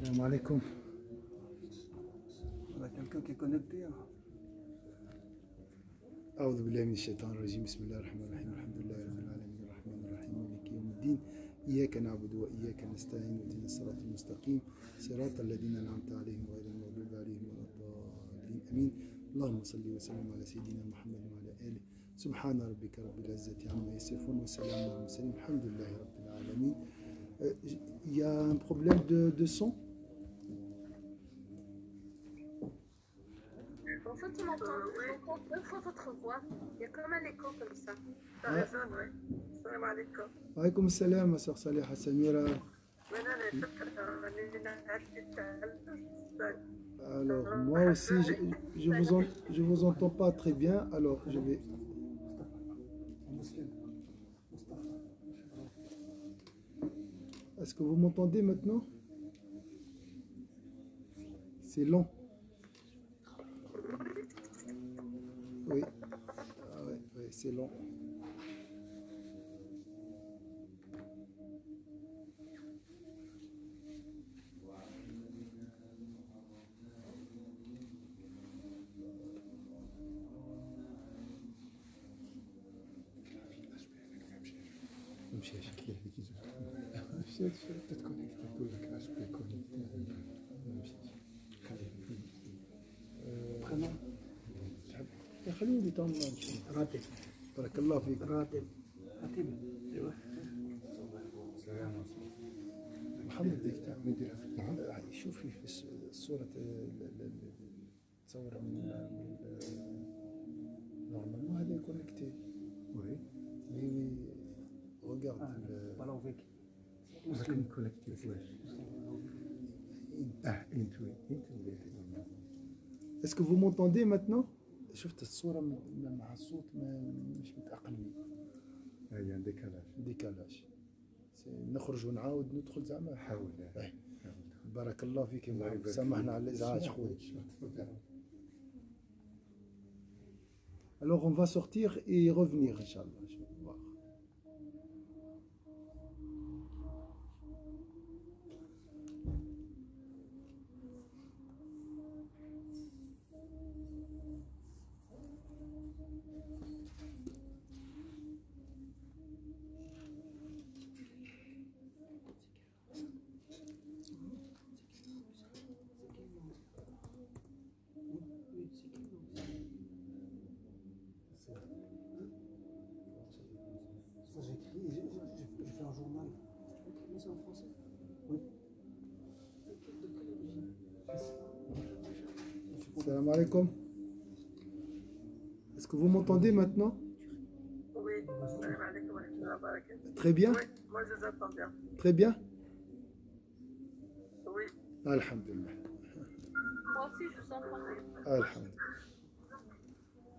Salam alaikum. On a quelqu'un qui est connecté. أعوذ بالله من الشيطان الرجيم بسم الله الرحمن الرحيم الحمد لله رب العالمين الرحمن الرحيم مالك يوم الدين إياك نعبد وإياك نستعين اهدنا الصراط المستقيم صراط الذين أنعمت عليهم غير المغضوب عليهم ولا الضالين آمين اللهم صل وسلم على سيدنا محمد وعلى آله سبحان ربك رب العزة عما يصفون وسلام على المرسلين الحمد لله رب العالمين. Il y a un problème de son. En fait, on entend deux fois votre voix. Il y a comme un écho comme ça. T'as raison, ouais. Salam alaikum. Alaykoum salam, ma soeur Saliha Samira. Alors, moi aussi, je vous entends pas très bien. Alors, je vais. Est-ce que vous m'entendez maintenant? C'est long. Oui, ah ouais, ouais, c'est long. خليني بيطمن راتب بارك الله فيك راتب ايوه محمد بدك تعمل شوفي في الصورة تصور من نورمالمون هذا كونكتي وي مي regarde بلو فيك مسلم كونكتي Est-ce que vous m'entendez maintenant? شفت الصورة مع الصوت مش متأقلمين. يعني ديكالاج. نخرج ونعاود ندخل زعما. حاول. بارك الله فيك يا محمد. سامحنا على الإزعاج خويا. Alors on va sortir et revenir Inch'Allah. Salam alaikum. Est-ce que vous m'entendez maintenant? Oui, salam alaikum. Très bien? Oui, moi je vous entends bien. Très bien? Oui. Alhamdulillah. Moi aussi je vous entends bien. Alhamdulillah.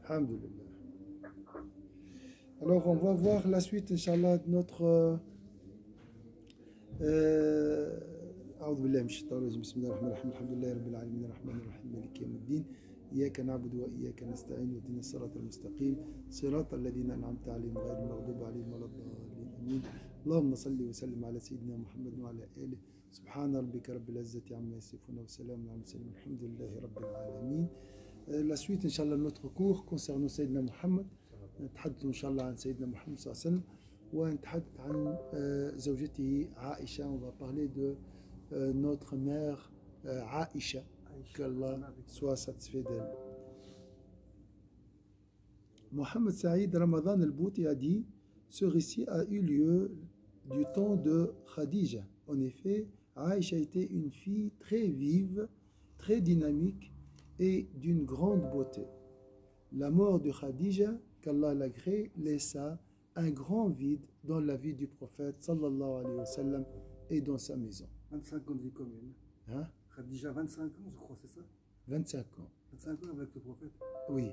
Alhamdulillah. Alors on va voir la suite, Inch'Allah, de notre... أعوذ بالله من الشيطان الرجيم بسم الله الرحمن الرحيم الحمد لله رب العالمين الرحمن الرحيم مالك يوم الدين إياك نعبد وإياك نستعين اهدنا الصراط المستقيم صراط الذين أنعمت عليهم غير المغضوب عليهم ولا الضالين آمين اللهم صل وسلم على سيدنا محمد وعلى آله سبحان ربك رب العزة عما يصفون وسلام على المرسلين الحمد لله رب العالمين. La suite Inch'Allah notre cours concernant Sayyidina Muhammad نتحدث إن شاء الله عن سيدنا محمد صلى الله عليه وسلم ونتحدث عن زوجته عائشة. On va parler de notre mère Aïcha, qu'Allah soit satisfait d'elle. Mohamed Saïd Ramadan al-Bouti a dit: ce récit a eu lieu du temps de Khadija. En effet, Aïcha était une fille très vive, très dynamique et d'une grande beauté. La mort de Khadija, qu'Allah l'agrée, laissa un grand vide dans la vie du prophète sallallahu alayhi wa sallam et dans sa maison. 25 ans de vie commune. Hein? Khadija, 25 ans, je crois, c'est ça? 25 ans. 25 ans avec le prophète? Oui,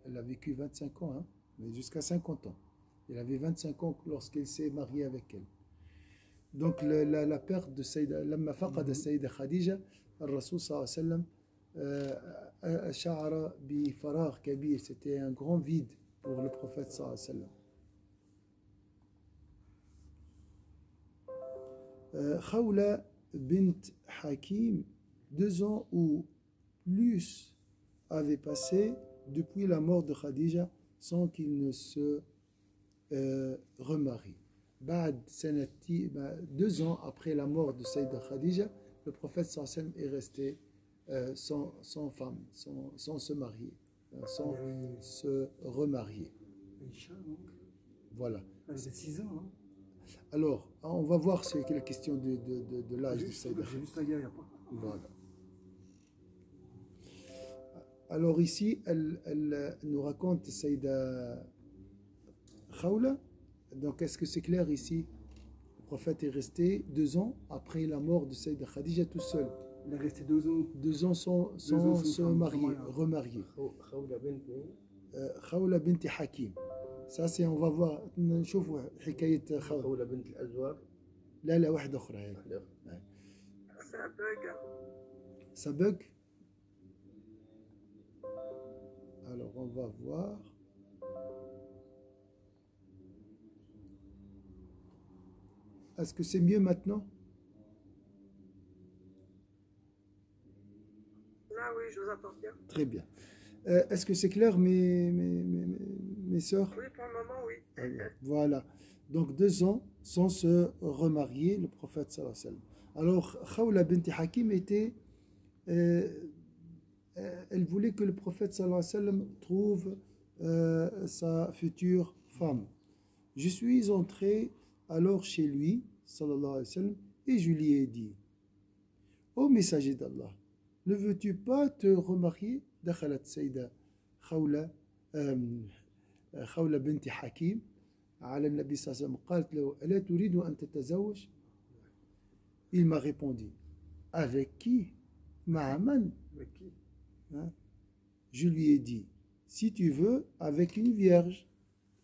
elle a vécu 25 ans, hein, mais jusqu'à 50 ans. Elle avait 25 ans lorsqu'elle s'est mariée avec elle. Donc la perte de Sayyida, لما فقد السيدة خديجة الرسول صلى الله عليه وسلم شعر بفراغ كبير. C'était un grand vide pour le prophète صلى الله عليه وسلم. Khawla bint Hakim, 2 ans ou plus avaient passé depuis la mort de Khadija sans qu'il ne se remarie. 2 ans après la mort de Sayyida Khadija, le prophète sallallahu alayhi wa sallam est resté sans femme, sans se marier, sans se remarier. Aïcha, donc. Voilà. Elle avait 6 ans, hein. Alors, on va voir ce qu'est la question de l'âge de Sayyida J'ai Khadija. vu ça hier, il n'y a pas. Voilà. Alors ici, elle nous raconte Sayyida Khawla. Donc, est-ce que c'est clair ici? Le prophète est resté 2 ans après la mort de Sayyida Khadija tout seul. Il est resté 2 ans. 2 ans sans se marier, remarier. Khawla bint Hakim. Ça, c'est, on va voir. نشوف حكاية خولة. خولة بنت الأزور. لا واحدة أخرى هي. C'est un bug. Ça bug. Alors, on va voir. Est-ce que c'est mieux maintenant? Là, oui, je vous entends bien. Très bien. Est-ce que c'est clair, mes sœurs? Oui, pour le moment, oui. Voilà. Donc 2 ans sans se remarier, le prophète sallallahu alayhi wa sallam. Alors, Khawla bint Hakim était... elle voulait que le prophète sallallahu alayhi wa sallam trouve sa future femme. Je suis entré alors chez lui, sallallahu alayhi wa sallam, et je lui ai dit: Ô messager d'Allah, ne veux-tu pas te remarier? دخلت سيدة خولة خولة بنت حكيم على النبي صلى الله عليه وسلم قالت له: ألا تريد أن تتزوج? Il m'a répondu: avec qui? مع من? Avec qui? Je lui ai dit: si tu veux, avec une vierge,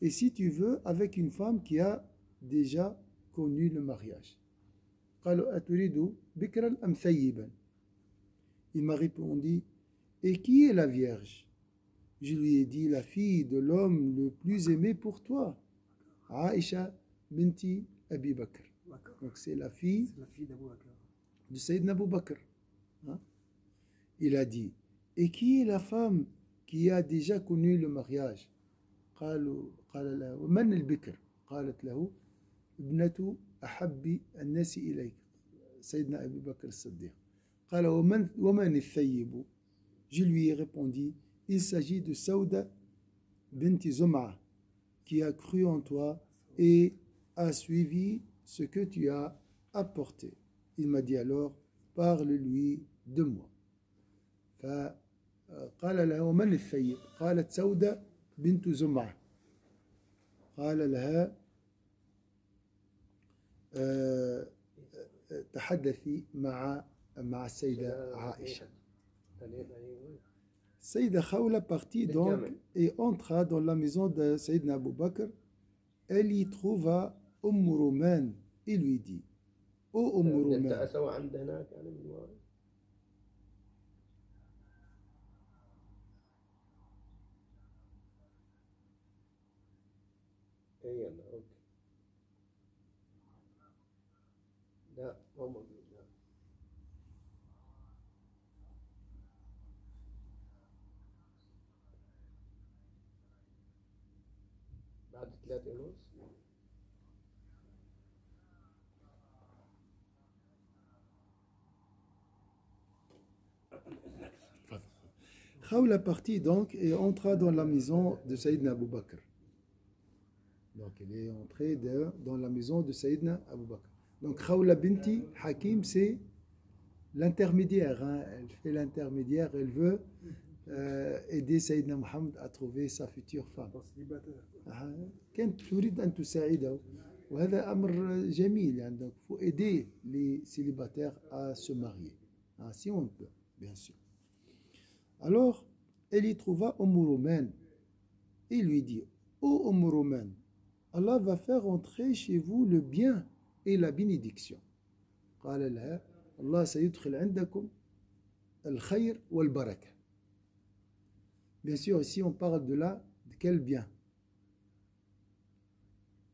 et si tu veux, avec une femme qui a déjà connu le mariage. قالوا: أتريد بكرا أم ثيبا? Il m'a répondu: et qui est la vierge? Je lui ai dit: la fille de l'homme le plus aimé pour toi, Aïcha binti Abi Bakr. Donc c'est la fille d'Abou Bakr. de Sayyidina Abu Bakr. Il a dit: et qui est la femme qui a déjà connu le mariage? قال لها: ومن البكر؟ قالت له: ابنة أحب الناس إليك سيدنا أبي بكر الصديق. قال: ومن الثيب؟ Je lui ai répondu: il s'agit de Saouda bint Zum'a, qui a cru en toi et a suivi ce que tu as apporté. Il m'a dit alors: parle-lui de moi. فقال لها: ومن الثيب؟ قالت: سودة بنت زمعة. قال لها: تحدثي مع السيدة عائشة. Sayyida Khawla partit donc et entra dans la maison de Sayyidina Abu Bakr. Elle y trouva Rouman et lui dit: ô Rouman, بعد 3:30. Khawla partit donc et entra dans la maison de Sayyidina Abu Bakr. Donc elle est entrée dans la maison de Sayyidina Abu Bakr. Donc Khawla binti Hakim, c'est l'intermédiaire. Elle fait l'intermédiaire, elle veut aider Sayyidina Muhammad à trouver sa future femme. كانت تريد أن تساعده وهذا أمر جميل. يعني donc faut aider les célibataires à se marier, si on peut, bien sûr. Alors elle y trouva Rouman et lui dit: ô Rouman, Allah va faire entrer chez vous le bien et la bénédiction. قال لها: الله سيدخل عندكم الخير والبركة. Bien sûr, ici on parle de quel bien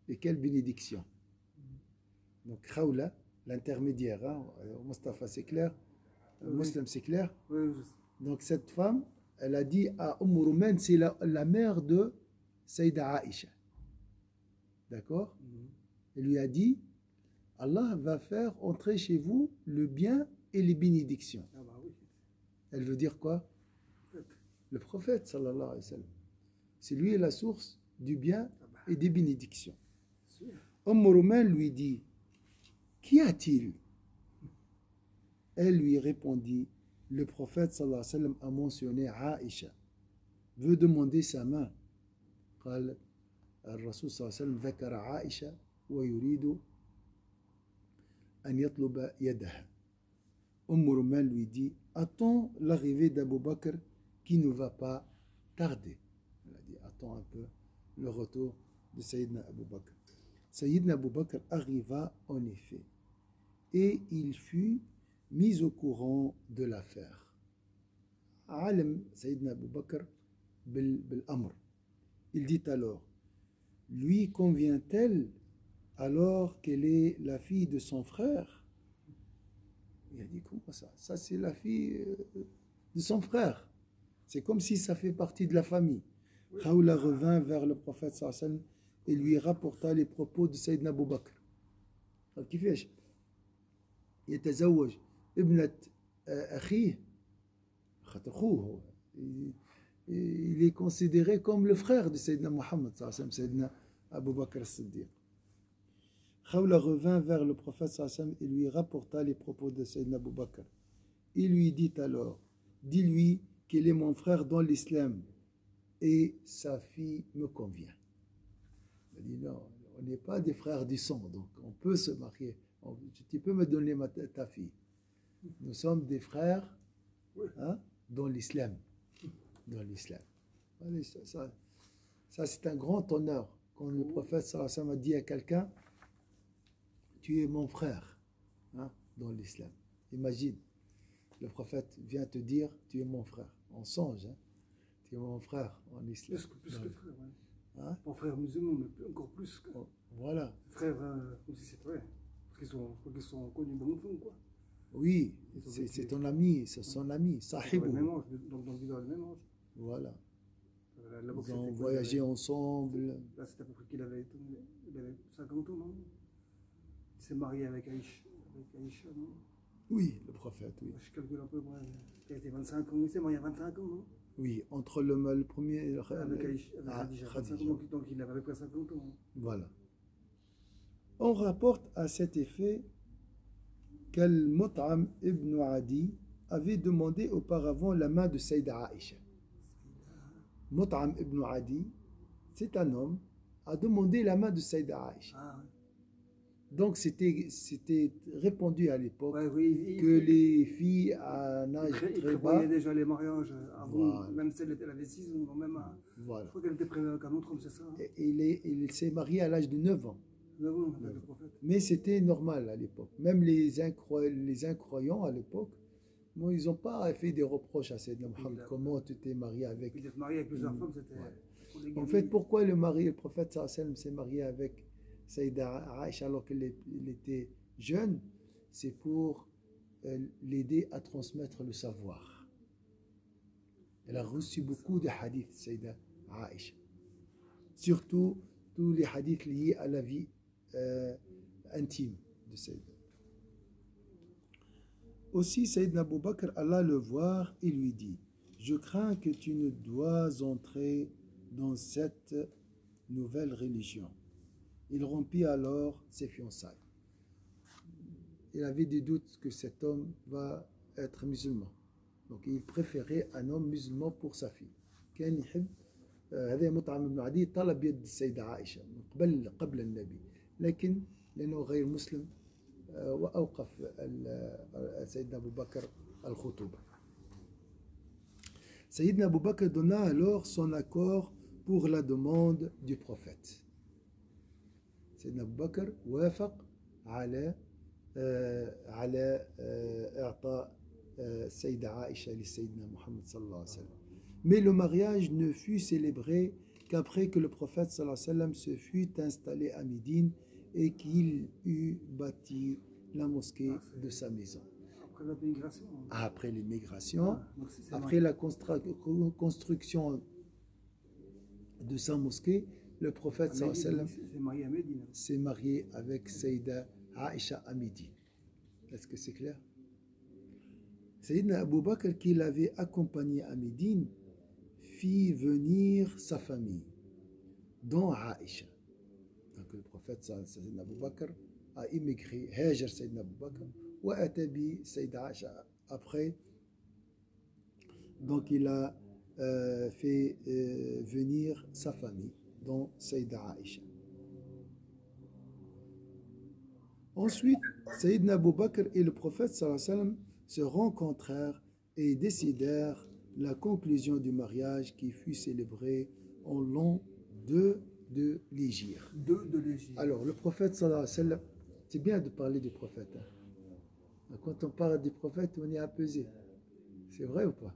et quelle bénédiction. Donc Khawla l'intermédiaire. Hein. Mustafa, c'est clair. Oui. Muslim, c'est clair. Oui, Donc cette femme, elle a dit à Roumaine, c'est la mère de Saïda Aïcha. D'accord? Elle lui a dit, Allah va faire entrer chez vous le bien et les bénédictions. Ah bah oui. Elle veut dire quoi? En fait, Le prophète, sallallahu alayhi wa sallam. C'est lui la source du bien ah bah, et des bénédictions. sûr. Roumaine lui dit, qu'y a-t-il? Elle lui répondit, le prophète sallallahu alayhi wa sallam a mentionné Aïcha, veut demander sa main. قال الرسول صلى الله عليه وسلم ذكر عائشة ويريد أن يطلب يدها. Roumaine lui dit, attends l'arrivée d'Abu Bakr qui ne va pas tarder. Elle a dit, attends un peu le retour de Sayyidina Abu Bakr. Sayyidina Abu Bakr arriva en effet et il fut mis au courant de l'affaire. Alim Sayyidina Abu Bakr bil-amr. Il dit alors, lui convient-elle alors qu'elle est la fille de son frère? Il a dit, comment ça? Ça, c'est la fille de son frère. C'est comme si ça fait partie de la famille. Khawla revint vers le prophète sallallahu alayhi wa sallam et lui rapporta les propos de Sayyidina Abu Bakr. كيفاش يتزوج ابنة أخيه خاطر أخوه هو. Il est considéré comme le frère de Sayyidina Muhammad sallallahu alayhi wa sallam, Sayyidina Abu Bakr as-Siddiq. Khawla revint vers le prophète sallallahu alayhi wa sallam et lui rapporta les propos de Sayyidina Abu Bakr. Il lui dit alors, dis-lui qu'il est mon frère dans l'islam et sa fille me convient. Il a dit non, on n'est pas des frères du sang, donc on peut se marier. Tu peux me donner ta fille. Nous sommes des frères hein, dans l'islam. Dans l'islam. Ça c'est un grand honneur. Quand le prophète sallallahu alayhi wa sallam a dit à quelqu'un, tu es mon frère hein, dans l'islam. Imagine, le prophète vient te dire, tu es mon frère. On songe, hein, tu es mon frère en islam. Plus que frère, ouais. Hein? Mon frère musulman, mais encore plus que Voilà. frère, comme si c'était vrai. Parce qu'ils sont connus dans le fond, quoi. Oui, c'est ton ami, c'est son ami, Ils ont sahibou. le même âge, donc ils ont le même âge. Voilà. Là-bas, Ils ont c'était quoi, voyagé il avait- ensemble. Là, c'était à peu près qu'il avait 50 ans, non? Il s'est marié avec Aïcha, non? Oui, le prophète, oui. Je calcule un peu, moi. Il a été 25 ans, il s'est marié à 25 ans, non? Oui, entre le premier et le Avec Aïcha, avec Ah, Khadija. Khadija. 25 ans, donc il avait à peu près 50 ans. Voilà. On rapporte à cet effet qu'Al-Mut'am ibn Adi avait demandé auparavant la main de Saïda Aïcha. Mut'am ibn Adi, c'est un homme, a demandé la main de Saïda Aïcha. Ah, ouais. Donc c'était répandu à l'époque Ouais, oui, que les filles à un âge il très bas, prévoyait déjà les mariages avant, Voilà. même si elle avait 6 ans, même je voilà. crois qu'elle était prévue avec un autre homme, c'est ça? Et il s'est marié à l'âge de 9 ans. 9 ans avec le prophète. Mais c'était normal à l'époque. Même les incroyants à l'époque, bon, ils n'ont pas fait des reproches à Sayyidina Muhammad. Comment tu t'es marié avec... Puis d'être marié avec plusieurs femmes, c'était. Ouais. pour les En gamins. fait, pourquoi le prophète sallallahu alayhi wa sallam s'est marié avec Saïda Aïcha alors qu'il était jeune? C'est pour l'aider à transmettre le savoir. Elle a reçu beaucoup de hadiths, Saïda Aïcha. Surtout tous les hadiths liés à la vie intime de Saïda. Aussi, Sayyidina Abu Bakr alla le voir et lui dit, je crains que tu ne dois entrer dans cette nouvelle religion. Il rompit alors ses fiançailles. Il avait des doutes que cet homme va être musulman. Donc il préférait un homme musulman pour sa fille. كان يحب هذا مطعم بن عدي طلب يد السيدة عائشة قبل النبي لكن لأنه غير مسلم وأوقف سيدنا أبو بكر الخطوبة. Sayyidina Abu Bakr donna alors son accord pour la demande du prophète. Sayyidina Abu Bakr وافق على إعطاء السيدة عائشة لسيدنا محمد صلى الله عليه وسلم. Mais le mariage ne fut célébré qu'après que le prophète sallallahu alayhi wa sallam se fut installé à Médine et qu'il eut bâti la mosquée de sa maison. Après la migration. Après l'immigration, Donc c'est après la construction de sa mosquée, le prophète sallallahu alayhi wa sallam c'est marié à Médine. s'est marié avec Saïda Aïcha à Médine. Est-ce que c'est clair? Sayyidina Abu Bakr, qui l'avait accompagné à Médine, fit venir sa famille, dont Aïcha. Donc le prophète Sayyidina Abu Bakr a immigré, Hajar Sayyidina Abu Bakr, ou Atabi Sayyida Aïcha après. Donc il a fait venir sa famille, dont Sayyida Aïcha. Ensuite, Sayyidina Abu Bakr et le prophète sallallahu alayhi wa sallam se rencontrèrent et décidèrent la conclusion du mariage qui fut célébré en l'an 2 de l'Hégire. 2 de l'Égypte. Alors, le prophète sallallahu alayhi wa sallam, c'est bien de parler du prophète. Hein. Quand on parle du prophète, on est apaisé. C'est vrai ou pas?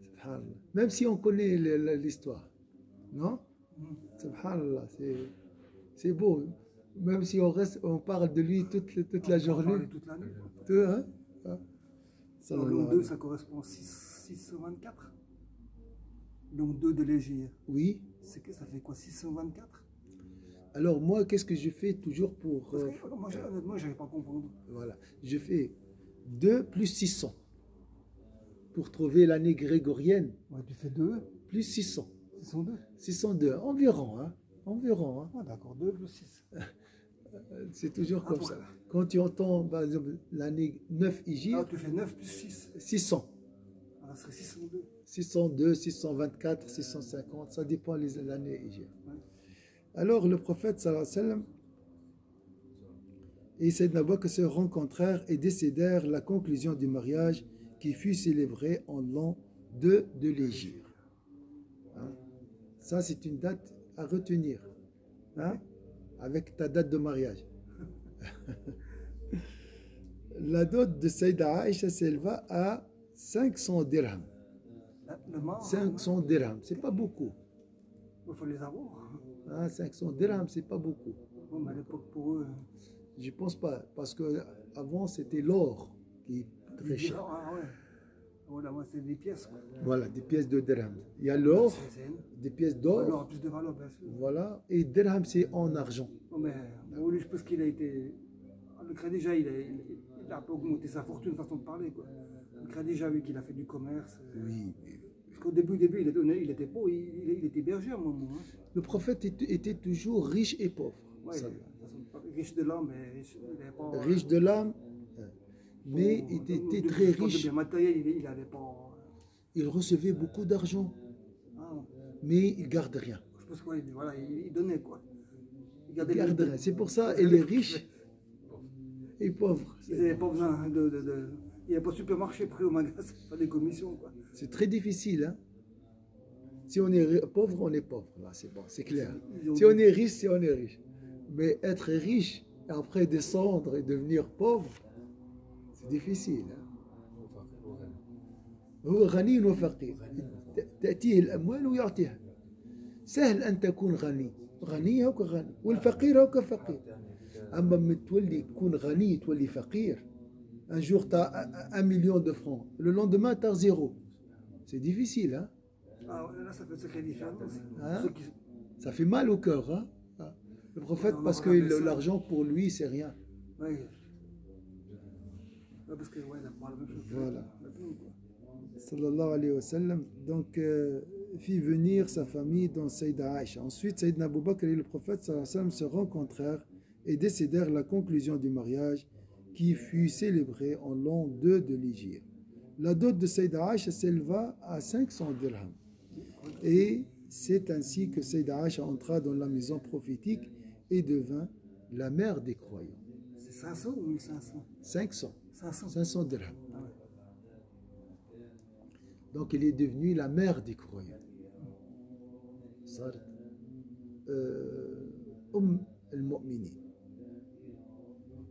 Subhanallah. Même si on connaît l'histoire. Non? Subhanallah, c'est beau. Même si on parle de lui toute la journée. Toute l'année. Tout, hein? Donc 2, ça correspond à 624. Donc 2 de l'Égypte. Oui. Ça fait quoi, 624? Alors moi, qu'est-ce que je fais toujours pour... Moi, honnêtement, je n'arrive pas à comprendre. Voilà. Je fais 2 plus 600 pour trouver l'année grégorienne. Ouais, tu fais 2 Plus 600. 602. 602, environ. Hein? Environ. Hein? Ah, d'accord, 2 plus 6. C'est toujours comme ça. Quand tu entends, par exemple, l'année 9 Hégire, Ah, tu fais 9 plus 6. 600. Ah, ça serait 602. 602, 624, 650, ça dépend de l'année Hégire. Ouais. Alors le prophète sallallahu alayhi wa sallam et Sayyidina Abu Bakr se rencontrèrent et décidèrent la conclusion du mariage qui fut célébré en l'an 2 de l'Hégire. Hein? Ça, c'est une date à retenir. Hein? Avec ta date de mariage. La dot de Saïda Aïcha s'éleva à 500 dirhams. Le mort, 500 dirhams, c'est pas beaucoup. il faut les avoir. Hein, 500 dirhams, c'est pas beaucoup. Bon, mais à l'époque, pour eux. Je pense pas, parce que avant c'était l'or qui est très cher. Ah ouais. Voilà, moi, c'est des pièces. Quoi. Voilà, des pièces de dirhams. Il y a l'or, des pièces d'or. Alors, plus de valeur, bien sûr. Voilà, et dirham c'est en argent. Non, mais bon, lui, je pense qu'il a été. Le crédit, déjà, il a un peu augmenté sa fortune, façon de parler. Quoi. Le crédit, déjà, vu qu'il a fait du commerce. Oui. Parce qu'au début, il était pauvre, il était berger à un moment. Hein. Le prophète était toujours riche et pauvre. Ouais, Ça, riche de l'âme, mais riche, il n'avait pas. riche de l'âme, mais il était très riche. De matériel, il n'avait pas. Il recevait beaucoup d'argent, Ah, mais il garde rien. je pense qu'il voilà, il donnait quoi. Il Il gardait garde le- rien. C'est pour ça il est riche et pauvre. Ils n'avaient pas besoin il n'y a pas de supermarché près au magasin, pas des commissions. Quoi. C'est très difficile. Hein? Si on est pauvre, on est pauvre. Là, c'est bon, c'est clair. Si on est riche, on est riche. Mais être riche et après descendre et devenir pauvre, c'est difficile. Hein? هو غني وفقير تأتيه الأموال ويعطيها سهل أن تكون غني غني هو كغني والفقير هو كفقير أما من تولي تكون غني تولي فقير un jour tu as 1 million de francs le lendemain tu as 0 c'est difficile hein? Ah, là, ça fait une sacrée différence. Hein? Ceux qui- Ça fait mal au cœur hein? Le prophète Non, parce on que rappelle ça. l'argent pour lui c'est rien. Ouais. Ouais, parce que, ouais, il a pas la même chose. Voilà. Maintenant, quoi. Sallallahu alayhi wa sallam, donc fit venir sa famille dans Saïda Aïcha. Ensuite, Sayyidina Abu Bakr et le prophète sallallahu alayhi wa sallam se rencontrèrent et décidèrent la conclusion du mariage qui fut célébré en l'an 2 de l'Hégire. La dot de Saïda Aïcha s'éleva à 500 dirhams. Et c'est ainsi que Saïda Aïcha entra dans la maison prophétique et devint la mère des croyants. C'est 500 ou 1500 500. 500. 500 dirhams. Ah ouais. Donc il est devenu la mère des croyants. صارت al-mu'minin.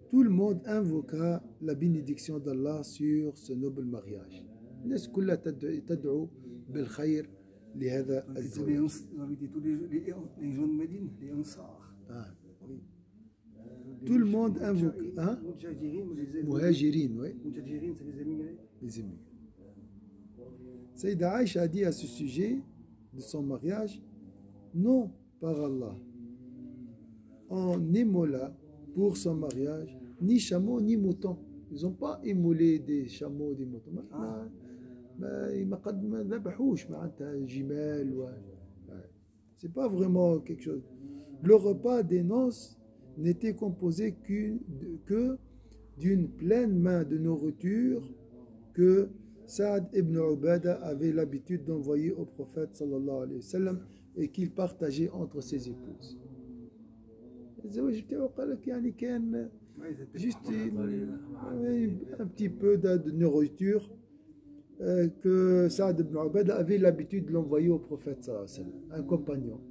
Tout le monde invoqua la bénédiction d'Allah sur ce noble mariage. الناس كلها تدعو بالخير لهذا الزواج. On avait dit tous les gens de Médine, les Ansar. Ah, oui. Tout le monde invoque. Hein? Muhajirin, oui. Muhajirin, c'est les émigrés. Les immigrés. Saïda Aïcha a dit à ce sujet de son mariage, non, par Allah, on n'émola pour son mariage ni chameau ni mouton. Ils n'ont pas émolé des chameaux, des moutons. C'est pas vraiment quelque chose. Le repas des noces n'était composé que d'une pleine main de nourriture que Saad ibn Ubada avait l'habitude d'envoyer au prophète sallallahu alayhi wa sallam et qu'il partageait entre ses épouses. Juste un petit peu de nourriture que Saad ibn Ubada avait l'habitude de l'envoyer au prophète sallallahu alayhi wa sallam, un compagnon.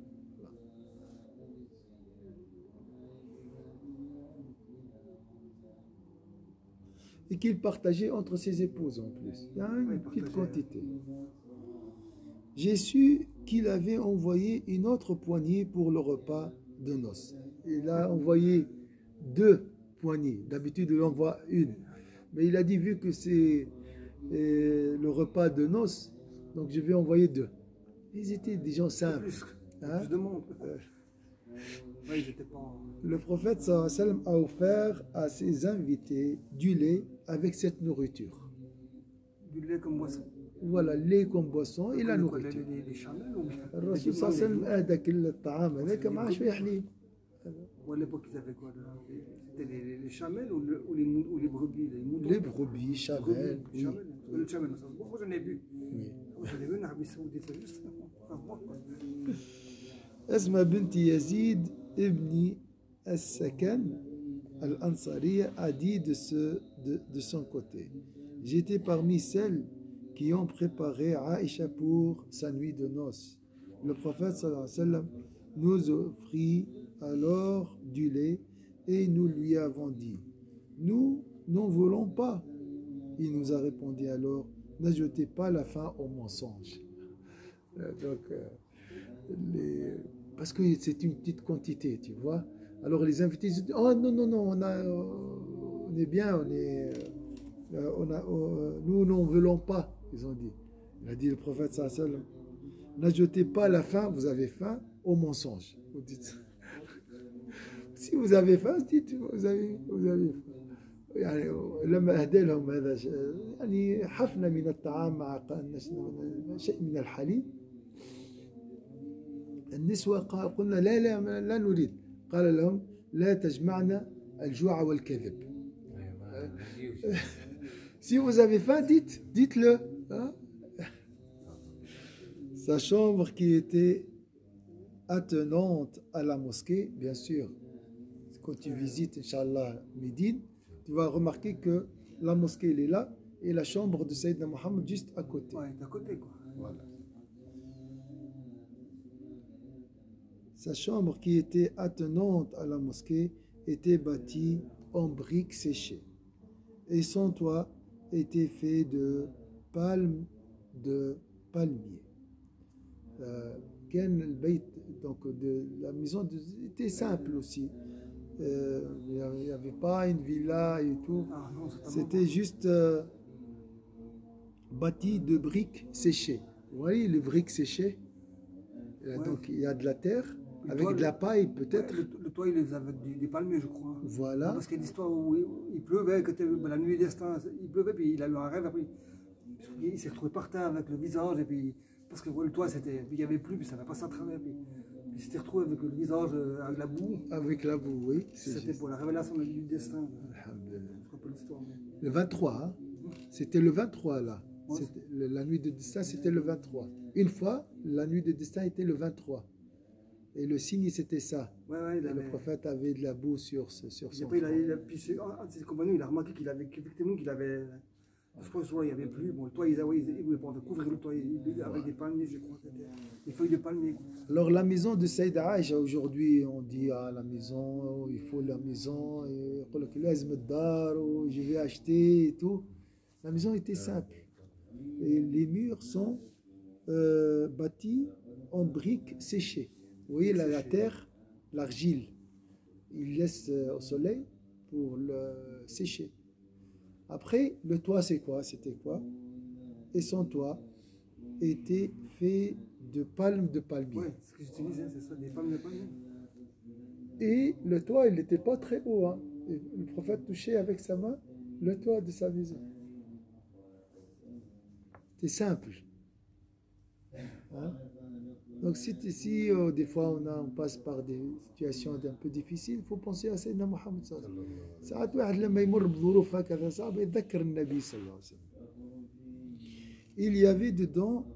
Et qu'il partageait entre ses épouses en plus. Il y a une petite quantité. J'ai su qu'il avait envoyé une autre poignée pour le repas de noces. Il a envoyé 2 poignées. D'habitude, il envoie une. Mais il a dit, vu que c'est le repas de noces, donc je vais envoyer 2. Ils étaient des gens simples. Plus de monde. Ouais, ils étaient pas... Le prophète sallallahu alayhi wa sallam a offert à ses invités du lait avec cette nourriture. Du lait comme boisson. Voilà, lait comme boisson et la nourriture. Les chamelles ou bien الرسول صلى الله عليه وسلم هذاك الطعام هذاك مع شويه حليب. Ou à l'époque, ils avaient quoi là? C'était les chamelles ou les brebis, les moutons? Les brebis, chamelles. Les chamelles. Le chamel, ça se boit. Moi, j'en ai bu. Oui. J'en ai vu en Arabie Saoudite, c'est juste. Ça se boit, quoi. Asma bint Yazid ibn As-Sakan al-Ansariya a dit de son côté, j'étais parmi celles qui ont préparé Aïcha pour sa nuit de noces. Le prophète sallallahu alayhi wa sallam nous offrit alors du lait et nous lui avons dit, nous n'en voulons pas. Il nous a répondu alors, n'ajoutez pas la fin au mensonge. Parce que c'est une petite quantité, tu vois. Alors les invités disent, oh non, non, non, on est bien, nous n'en voulons pas, ils ont dit. Il a dit le prophète sallallahu alayhi wa sallam, n'ajoutez pas la fin, vous avez faim, au mensonge. Vous dites, si vous avez faim, dites, vous avez faim. يعني لما أهدى لهم هذا يعني حفنة من الطعام مع شيء من الحليب النسوة قلنا لا نريد قال لهم لا تجمعنا الجوع والكذب si vous avez faim dites-le hein? Sa chambre qui était attenante à la mosquée bien sûr quand tu visites Inch'Allah Médine tu vas remarquer que la mosquée elle est là et la chambre de Sayyidina Mohammed juste à côté. Ouais, à côté quoi. Voilà. Sa chambre qui était attenante à la mosquée était bâtie en briques séchées et son toit était fait de palmiers. Donc la maison était simple aussi. Il n'y avait pas une villa et tout. Ah, non, c'était juste bâti de briques séchées. Vous voyez les briques séchées ouais. Donc il y a de la terre le avec toit, de la paille peut-être. Ouais, le toit il est avec des palmiers je crois. Voilà. Parce qu'il y a l'histoire où il pleuvait, la nuit destin, il pleuvait puis il a eu un rêve après. Il s'est retrouvé par terre avec le visage et puis parce que le toit c'était, il y avait plus puis ça n'a pas s'entraîner puis. Il s'était retrouvé avec le visage, avec la boue. Avec la boue, oui. C'était pour la révélation du destin. Le 23, hein? C'était le 23 là. Ouais. La nuit de destin, c'était le 23. Une fois, la nuit de destin était le 23. Et le signe, c'était ça. Ouais, le prophète avait de la boue sur son après, puis ses compagnons, il a remarqué qu'il avait, effectivement, qu'il avait... Je pense qu'il n'y avait plus. Bon, le toit, ils ne voulaient pas couvrir le toit avec des palmiers, je crois. Des feuilles de palmier. Alors, la maison de Saïda Aïcha, aujourd'hui, on dit à la maison, il faut la maison, et je vais acheter et tout. La maison était simple. Et les murs sont bâtis en briques séchées. Vous voyez, la terre, l'argile. il laisse au soleil pour le sécher. Après, le toit, c'est quoi? C'était quoi? Et son toit était fait de palmes de palmier. Ouais, ce que j'utilisais, c'est ça, des palmes de palmier. Et le toit, il n'était pas très haut, hein. Et le prophète touchait avec sa main le toit de sa maison. C'est simple. Hein? Donc si des fois on passe par des situations un peu difficiles, il faut penser à Sayyidina Muhammad sallallahu alayhi wa sallam. ساعات واحد لما يمر بظروف هكذا صعبة يتذكر النبي صلى الله عليه وسلم. Il y avait dedans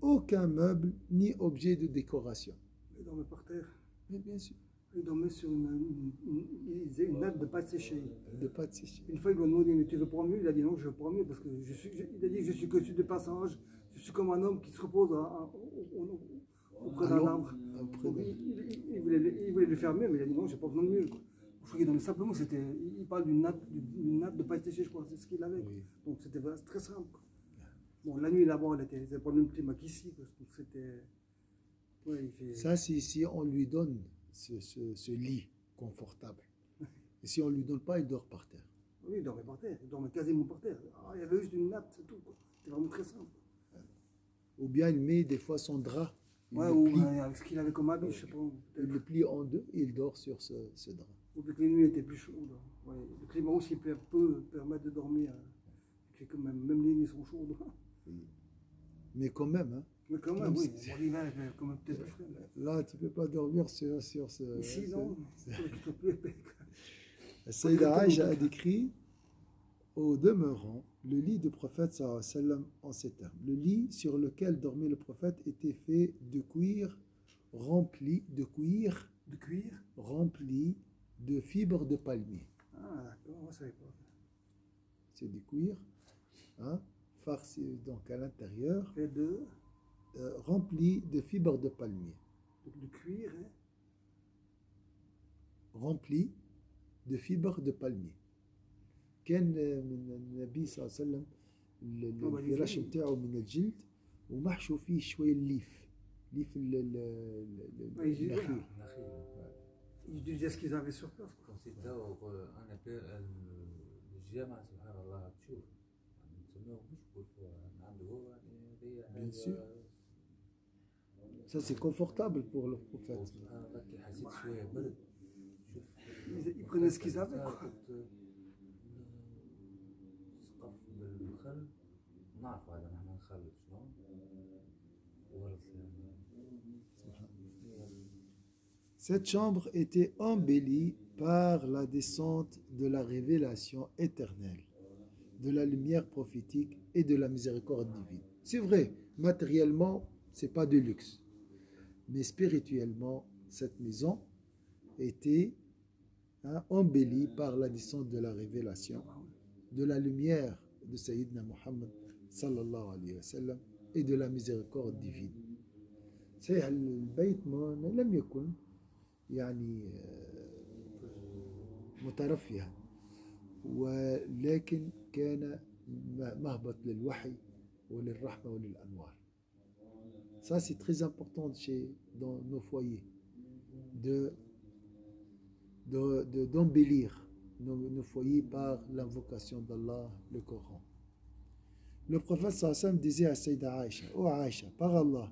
aucun meuble ni objet de décoration. Il dormait par terre. Mais bien sûr, Il dormait sur il faisait une natte de pâte séchée. de pâte séchée. Une fois, ils lui ont demandé, mais tu veux prendre mieux? Il a dit non, je veux prendre mieux parce que il a dit que je suis que celui de passage. Je suis comme un homme qui se repose auprès d'un arbre. Donc, il voulait lui faire mieux, mais il a dit non, j'ai pas besoin de mieux. Quoi. Je crois qu'il dormait simplement, il parle d'une natte de pâte séchée, je crois, c'est ce qu'il avait. Quoi. Oui. Donc c'était très simple. Quoi. Bon, la nuit là-bas, il n'avait pas le même climat qu'ici, donc c'était. Ouais, il fait... Ça, c'est si on lui donne ce lit confortable. Et si on ne lui donne pas, il dort par terre. Oui, il dormait par terre, il dormait quasiment par terre. Il y avait juste une natte, c'est tout. C'était vraiment très simple. Ou bien il met des fois son drap. Il Ouais, le ou plie, avec ce qu'il avait comme habit, je sais pas. il le plie en deux et il dort sur ce drap. Ou que les nuits étaient plus chaudes. Ouais, le climat aussi peut permettre de dormir. Même les nuits sont chaudes. Mais quand même, hein, Mais quand même, Même oui. si- Bon, l'hiver, il fait quand même peut-être plus frais. là, tu ne peux pas dormir sur ce. Ici, non. Il faut qu'il soit plus épais. Sayyida Aïcha a décrit au demeurant le lit du prophète sallallahu alayhi wa sallam en ces termes. Le lit sur lequel dormait le prophète était fait de cuir rempli de cuir De cuir. rempli de fibres de palmier. Ah, d'accord, moi, ça savais pas. C'est du cuir, hein, farci donc à l'intérieur, Fait de rempli de fibres de palmier. cuir, hein. Rempli de fibres de palmier. كان من النبي صلى الله عليه وسلم الفراش بتاعه من الجلد ومحشو فيه شوية الليف ليف النخيل. Ils disaient ce qu'ils avaient sur place. Quoi. انا الجامعه سبحان الله تشوف نسميه مشكل عنده هو Bien sûr. Ça c'est confortable pour le prophète. سبحان الله كي حسيت شويه برد شوف Ils prenaient ce qu'ils avaient. Quoi. سقف بالخل نعرف هذا نحن نخل شلون ورث Cette chambre était embellie par la descente de la révélation éternelle, de la lumière prophétique et de la miséricorde divine. C'est vrai, matériellement, c'est pas de luxe, mais spirituellement, cette maison était embellie par la descente de la révélation, de la lumière de Sayyidina Muhammad sallallahu alayhi wa sallam et de la miséricorde divine. صحيح البيت لم يكن يعني مترفها ولكن كان مهبط للوحي وللرحمة وللأنوار. Ça c'est très important dans nos foyers d'embellir nos foyers par l'invocation d'Allah, le Coran. Le prophète sallallahu alayhi wa sallam disait à Sayyida Aïcha: « Oh Aïcha, par Allah,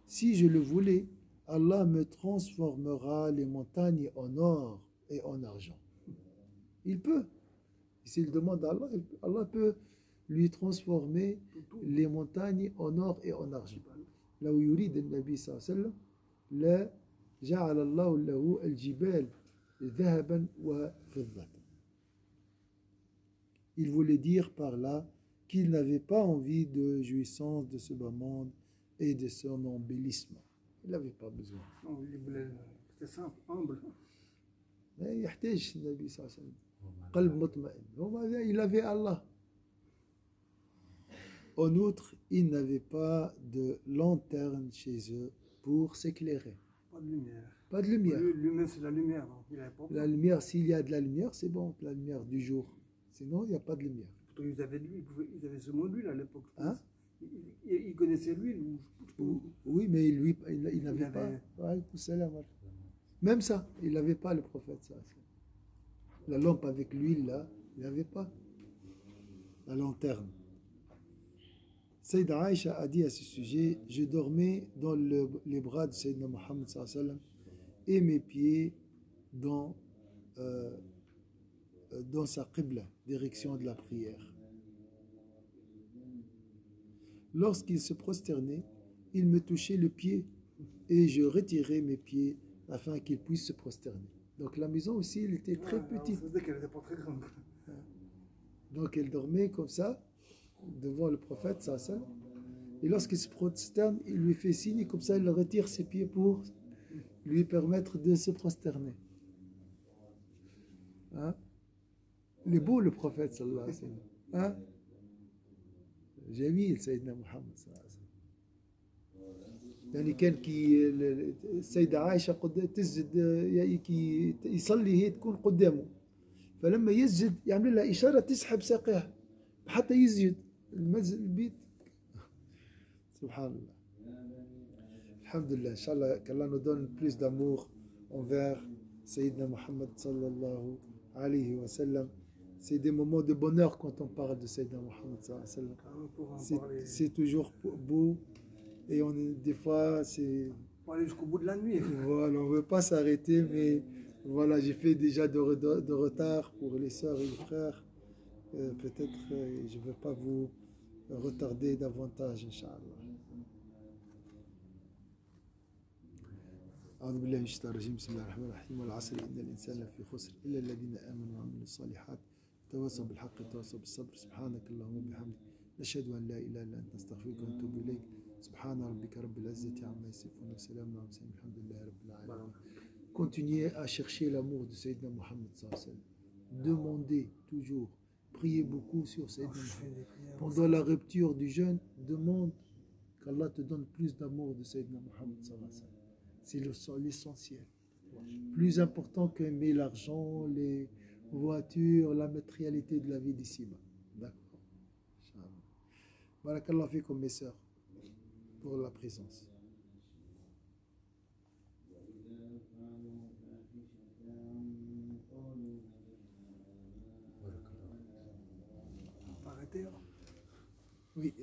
si je le voulais, Allah me transformera les montagnes en or et en argent. » Il peut. S'il demande à Allah, Allah peut lui transformer les montagnes en or et en argent. لو يريد النبي صلى الله عليه وسلم لا جعل الله له الجبال ذهبا وفضة. Il voulait dire par là qu'il n'avait pas envie de jouissance de ce bas monde et de son embellissement. Il n'avait pas besoin. Non, il voulait. C'était simple, humble. Mais يحتاج النبي صلى الله عليه وسلم قلب مطمئن. Il avait Allah. En outre, ils n'avaient pas de lanterne chez eux pour s'éclairer. Pas de lumière. Pas de lumière. Lui-même, c'est la lumière. Donc il avait pas La lumière, s'il y a de la lumière, c'est bon, la lumière du jour. Sinon, il n'y a pas de lumière. Pourtant, ils avaient de l'huile. Ils avaient seulement de l'huile à l'époque. Hein? Ils connaissaient l'huile. Oui, mais lui, il n'avait Il pas. avait- Wa alaykoum salam. Même ça, il n'avait pas le prophète. Ça. La lampe avec l'huile, là, il n'avait pas. La lanterne. Sayyida Aïcha a dit à ce sujet, je dormais dans les bras de Sayyidina Muhammad sallallahu alayhi wa sallam et mes pieds dans sa qibla, direction de la prière. Lorsqu'il se prosternait, il me touchait le pied et je retirais mes pieds afin qu'il puisse se prosterner. Donc la maison aussi, elle était très petite. Ça veut dire qu'elle n'était pas très grande. Donc elle dormait comme ça, devant le prophète, ça. Et lorsqu'il se prosterne, il lui fait signe, et comme ça il retire ses pieds pour lui permettre de se prosterner. Hein? Il est beau le prophète, sallallahu alayhi wa sallam. Hein? جميل سيدنا محمد صلى الله عليه وسلم. يعني كان كي السيدة عائشة تسجد كي يصلي هي تكون قدامه، فلما يسجد يعمل لها إشارة تسحب ساقها حتى يسجد المسجد البيت. سبحان الله. الحمد لله. إن شاء الله qu'Allah nous donne plus d'amour envers Sayyidina Muhammad sallallahu alayhi wa sallam. C'est des moments de bonheur quand on parle de Sayyidina Muhammad sallallahu alayhi wa sallam. C'est toujours beau et des fois c'est... Pour aller jusqu'au bout de la nuit. Voilà, on ne veut pas s'arrêter, mais voilà, j'ai fait déjà de retard pour les sœurs et les frères. Peut-être je ne veux pas vous retarder davantage, Inch'Allah. أعوذ بالله من الشيطان الرجيم بسم الله الرحمن الرحيم والعصر إن الإنسان لفي خسر إلا الذين آمنوا وعملوا الصالحات تواصوا بالحق وتواصوا بالصبر سبحانك اللهم وبحمدك نشهد أن لا إله إلا أنت نستغفرك ونتوب إليك سبحان ربك رب العزة عما يصفون وسلام على المرسلين الحمد لله رب العالمين. Continuez à chercher l'amour de Sayyidina Muhammad sallallahu alayhi wa sallam. Demandez toujours, priez beaucoup sur Sayyidina Muhammad. Pendant la rupture du jeûne, demande qu'Allah te donne plus d'amour de Sayyidina Muhammad sallallahu alayhi wa sallam. C'est l'essentiel. Plus important qu'aimer l'argent, les voitures, la matérialité de la vie d'ici-bas. D'accord. Barakallah fikum mes sœurs pour la présence. Arrêtez. Oui.